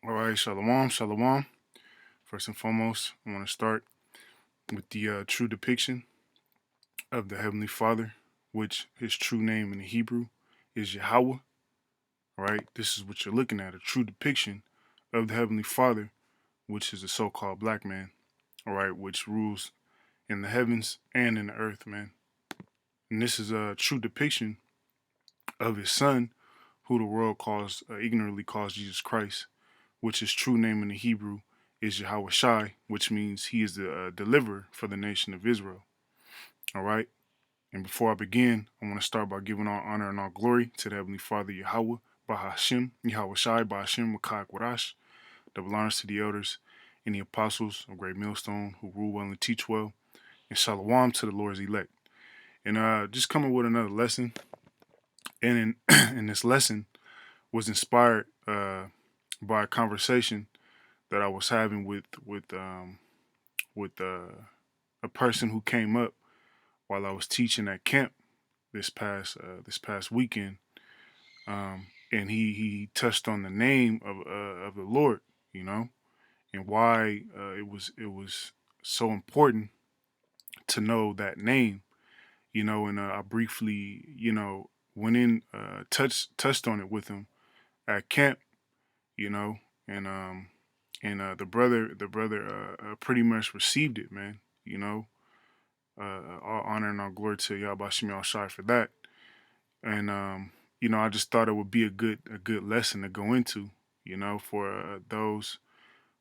All right, shalom, shalom. First and foremost, I want to start with the true depiction of the Heavenly Father, which his true name in the Hebrew is Yahweh. All right, this is what you're looking at, a true depiction of the Heavenly Father, which is a so-called black man. All right, which rules in the heavens and in the earth, man. And this is a true depiction of his son, who the world calls ignorantly calls Jesus Christ, which his true name in the Hebrew is Yahweh Shai, which means he is the deliverer for the nation of Israel. All right. And before I begin, I want to start by giving all honor and all glory to the Heavenly Father Yahweh, Bahashim, Yahweh Shai, Bahashim, Makak Warash. Double honors to the elders and the apostles of Great Millstone who rule well and teach well. And shalom to the Lord's elect. And just coming with another lesson. And in, and this lesson was inspired by a conversation that I was having with a person who came up while I was teaching at camp this past weekend, and he touched on the name of the Lord, you know, and why it was so important to know that name, you know, and I briefly, you know, went in touched on it with him at camp, you know, and the brother pretty much received it, man, you know. All honor and all glory to Yahweh Shemi Shai for that. And you know, I just thought it would be a good lesson to go into, you know, for those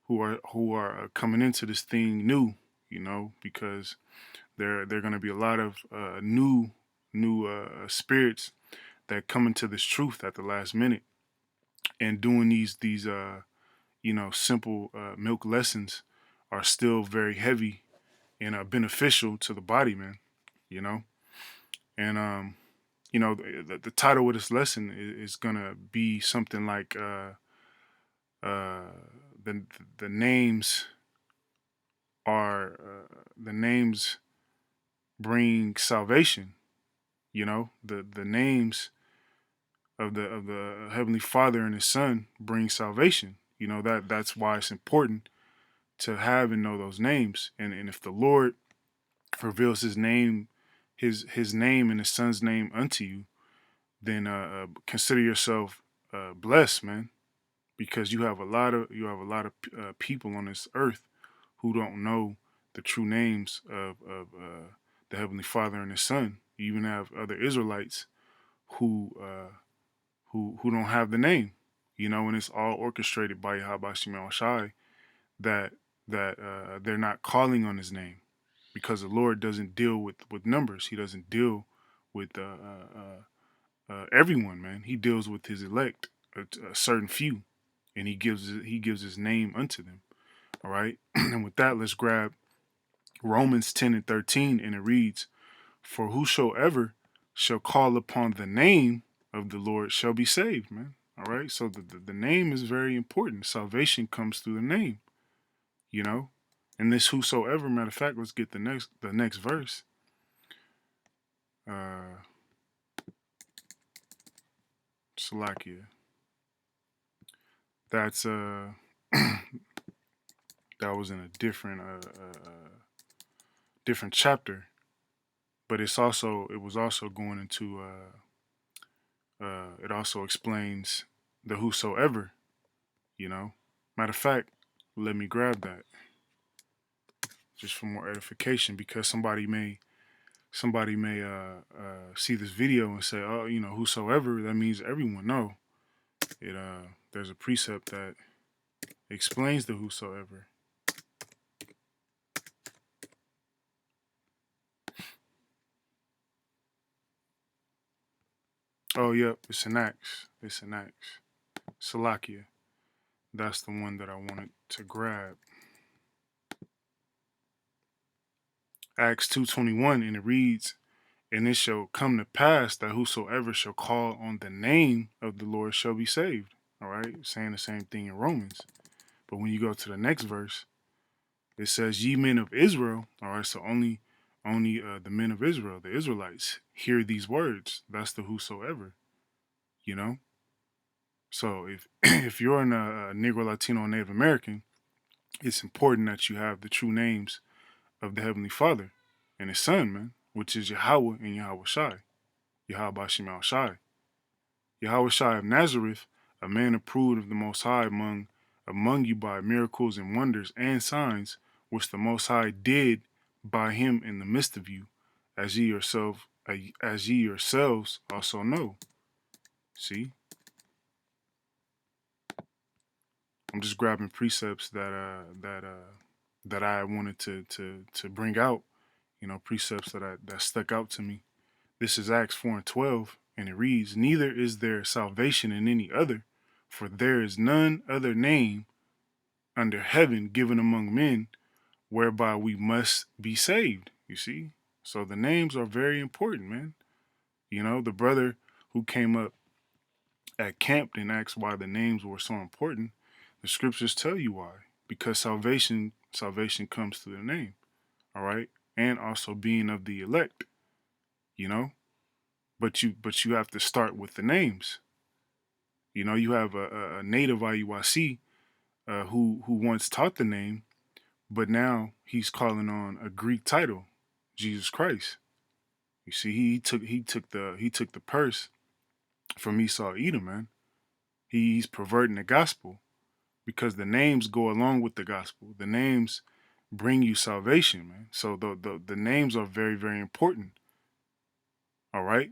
who are coming into this thing new, you know, because there going to be a lot of new spirits that come into this truth at the last minute, and doing these you know, simple milk lessons are still very heavy and beneficial to the body, man. You know, and you know, the title of this lesson is gonna be something like uh, the the names the names bring salvation. You know, the names of the Heavenly Father and His Son bring salvation. You know, that's why it's important to have and know those names. And if the Lord reveals His name, His name and His Son's name unto you, then consider yourself blessed, man, because you have a lot of people on this earth who don't know the true names of the Heavenly Father and His Son. You even have other Israelites who who don't have the name, you know, and it's all orchestrated by Yahweh Shemel Shai that they're not calling on His name, because the Lord doesn't deal with numbers. He doesn't deal with everyone, man. He deals with His elect, a certain few, and He gives His name unto them. All right, and with that, let's grab Romans 10:13, and it reads, "For whosoever shall call upon the name of the Lord shall be saved," man. All right, so the name is very important. Salvation comes through the name, you know. And this whosoever, matter of fact, let's get the next verse. Uh, Salakia. That's that was in a different chapter, but it was also going into it also explains the whosoever, you know. Matter of fact, let me grab that just for more edification, because somebody may see this video and say, oh, you know, whosoever, that means everyone. No, it there's a precept that explains the whosoever. Oh, yep, it's an Acts. It's an Acts. Salakia. That's the one that I wanted to grab. Acts 2:21, and it reads, and it shall come to pass that whosoever shall call on the name of the Lord shall be saved. All right, saying the same thing in Romans. But when you go to the next verse, it says, ye men of Israel. All right, so only the men of Israel, the Israelites, hear these words. That's the whosoever, you know. So if if you're a Negro, Latino, Native American, it's important that you have the true names of the Heavenly Father and His Son, man, which is Yahweh and Yahweh Shai, Yahweh Shemal Shai, Yahweh Shai of Nazareth, a man approved of the Most High among you by miracles and wonders and signs, which the Most High did by him in the midst of you, as ye yourselves also know. See, I'm just grabbing precepts that I wanted to bring out. You know, precepts that stuck out to me. This is Acts 4:12, and it reads, neither is there salvation in any other, for there is none other name under heaven given among men whereby we must be saved. You see? So the names are very important, man. You know, the brother who came up at camp and asked why the names were so important, the scriptures tell you why. Because salvation comes through the name. All right? And also being of the elect, you know? But you have to start with the names. You know, you have a native IUIC who once taught the name, but now he's calling on a Greek title, Jesus Christ. You see, he took the purse from Esau Edom, man. He's perverting the gospel because the names go along with the gospel. The names bring you salvation, man. So the names are very, very important. All right.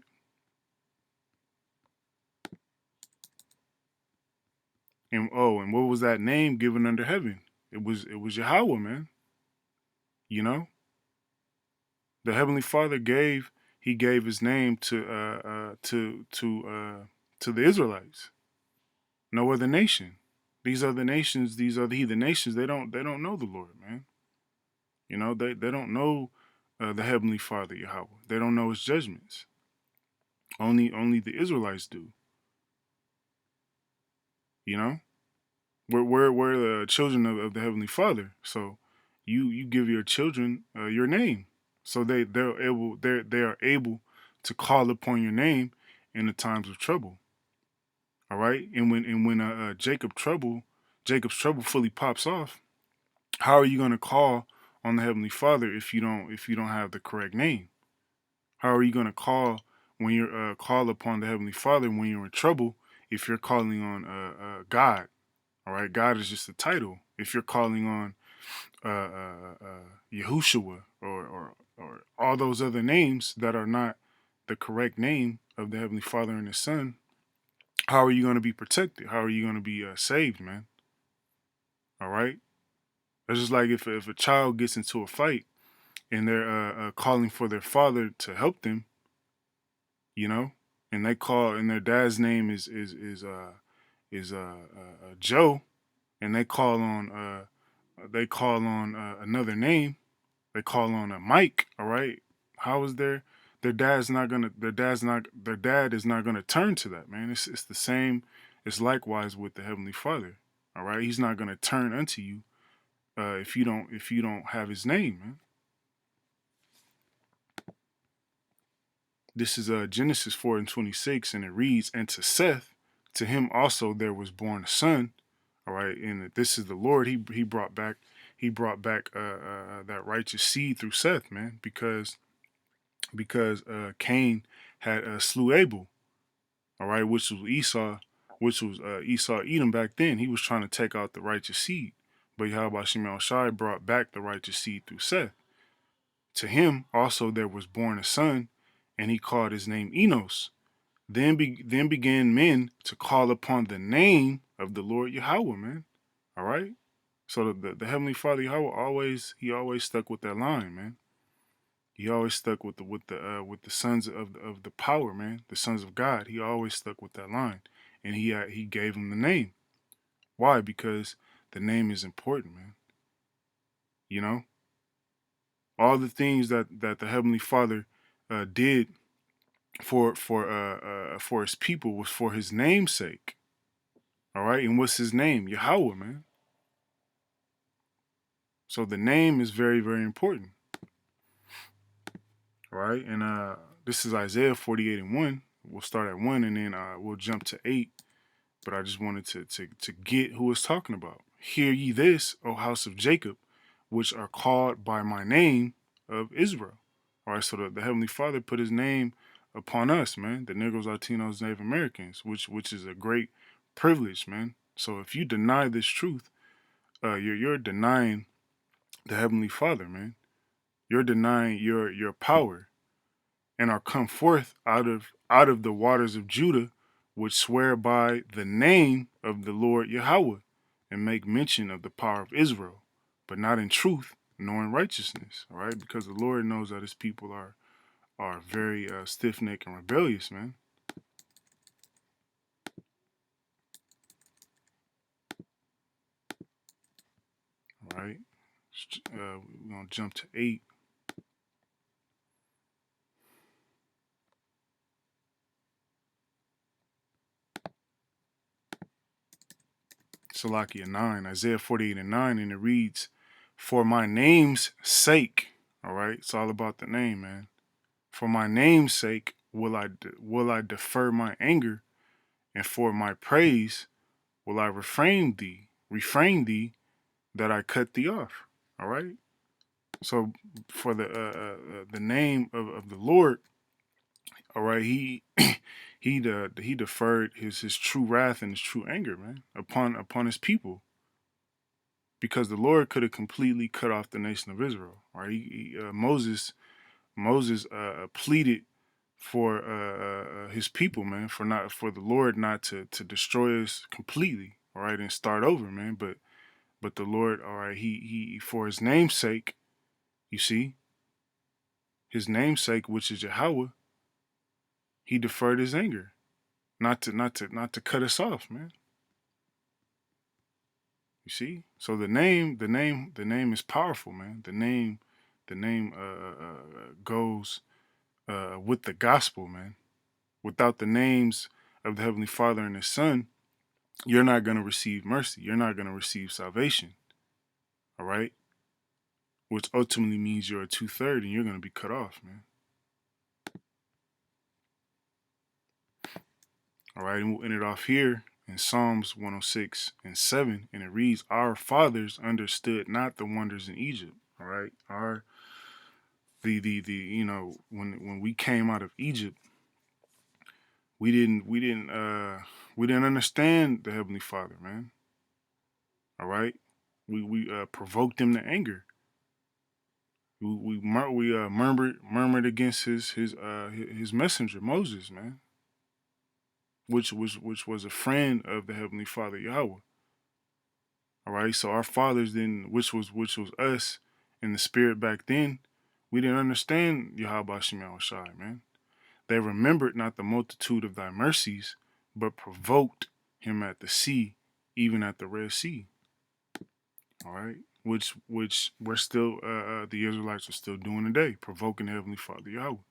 And what was that name given under heaven? It was Yahweh, man. You know, the Heavenly Father gave His name to the Israelites. No other nation. These other nations, these other heathen nations, they don't know the Lord, man. You know, they don't know the Heavenly Father Yahweh. They don't know His judgments. Only the Israelites do. You know, we're the children of the Heavenly Father. So you give your children your name, so they are able to call upon your name in the times of trouble. All right, and when Jacob's trouble fully pops off, how are you going to call on the Heavenly Father if you don't have the correct name? How are you going to call when you're call upon the Heavenly Father when you're in trouble if you're calling on God? All right, God is just a title. If you're calling on Yahushua or all those other names that are not the correct name of the Heavenly Father and His Son, how are you going to be protected? How are you going to be saved, man? All right. It's just like if a child gets into a fight and they're calling for their father to help them, you know, and they call and their dad's name is Joe, and they call on another name. They call on a Mike. All right, how is their dad is not gonna turn to that, man. It's the same. It's likewise with the Heavenly Father. All right, He's not gonna turn unto you if you don't have His name, man. This is Genesis 4:26, and it reads, "And to Seth, to him also there was born a son." All right, and this is the Lord. He brought back that righteous seed through Seth, man, because because Cain had slew Abel, all right, which was Esau Edom back then. He was trying to take out the righteous seed, but Yahweh Shemel Shai brought back the righteous seed through Seth. To him also there was born a son, and he called his name Enos. Then began men to call upon the name of the Lord Yahweh, man. All right. So the Heavenly Father Yahweh always stuck with that line, man. He always stuck with the sons of the power, man. The sons of God. He always stuck with that line, and he gave them the name. Why? Because the name is important, man. You know, all the things that the Heavenly Father did for his people was for his name's sake. All right, and what's his name? Yahweh, man. So the name is very, very important. All right, and this is Isaiah 48:1. We'll start at 1, and then we'll jump to 8. But I just wanted to get who it's talking about. Hear ye this, O house of Jacob, which are called by my name of Israel. All right, so the Heavenly Father put his name upon us, man, the Negroes, Latinos, Native Americans, which is a great privilege, man. So if you deny this truth, you're denying the Heavenly Father, man. You're denying your power, and are come forth out of the waters of Judah, which swear by the name of the Lord Yahweh, and make mention of the power of Israel, but not in truth nor in righteousness. All right, because the Lord knows that his people are very stiff necked and rebellious, man. All right, we're gonna jump to 8. Salakia 9, Isaiah 48:9, and it reads, "For my name's sake." All right, it's all about the name, man. "For my name's sake will I defer my anger, and for my praise will I refrain thee that I cut thee off." All right. So for the name of the Lord, all right, he deferred his true wrath and his true anger, man, upon his people, because the Lord could have completely cut off the nation of Israel. All right, Moses pleaded for his people, man, for the Lord not to destroy us completely, all right, and start over, man. But the Lord, all right, he for his name's sake, you see, his namesake, which is Yahweh, he deferred his anger, not to cut us off, man. You see, so the name is powerful, man. The name goes with the gospel, man. Without the names of the Heavenly Father and His Son, you're not going to receive mercy. You're not going to receive salvation. All right? Which ultimately means you're a 2/3 and you're going to be cut off, man. All right? And we'll end it off here in Psalms 106:7. And it reads, "Our fathers understood not the wonders in Egypt." All right? When we came out of Egypt, we didn't understand the Heavenly Father, man. All right? We provoked him to anger. We murmured against his messenger Moses, man, which was a friend of the Heavenly Father Yahweh. All right, so our fathers then, which was us in the spirit back then, we didn't understand Yahweh Shem Shai, man. They remembered not the multitude of thy mercies, but provoked him at the sea, even at the Red Sea. All right, which we're still the Israelites are still doing today, provoking the Heavenly Father Yahweh,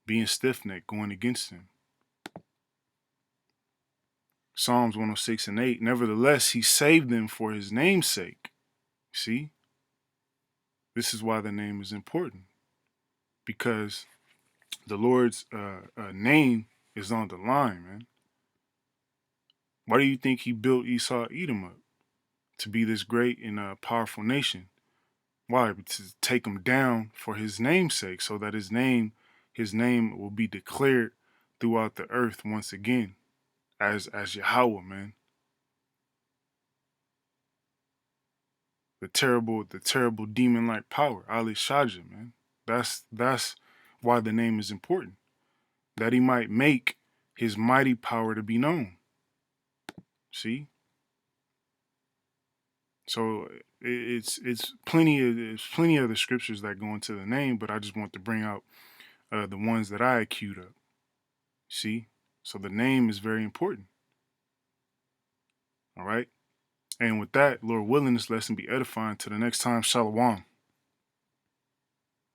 being stiff necked, going against him. Psalms 106:8. Nevertheless, he saved them for his name's sake. See, this is why the name is important, because the Lord's name is on the line, man. Why do you think he built Esau Edom up to be this great and powerful nation? Why? To take him down for his name's sake, so that his name will be declared throughout the earth once again as Yahweh, man. The terrible demon like power, Ali Shaja, man. That's why the name is important. That he might make his mighty power to be known. See? So it's plenty of the scriptures that go into the name, but I just want to bring out the ones that I queued up. See? So the name is very important. All right? And with that, Lord willing, this lesson be edifying. To the next time, Shalom.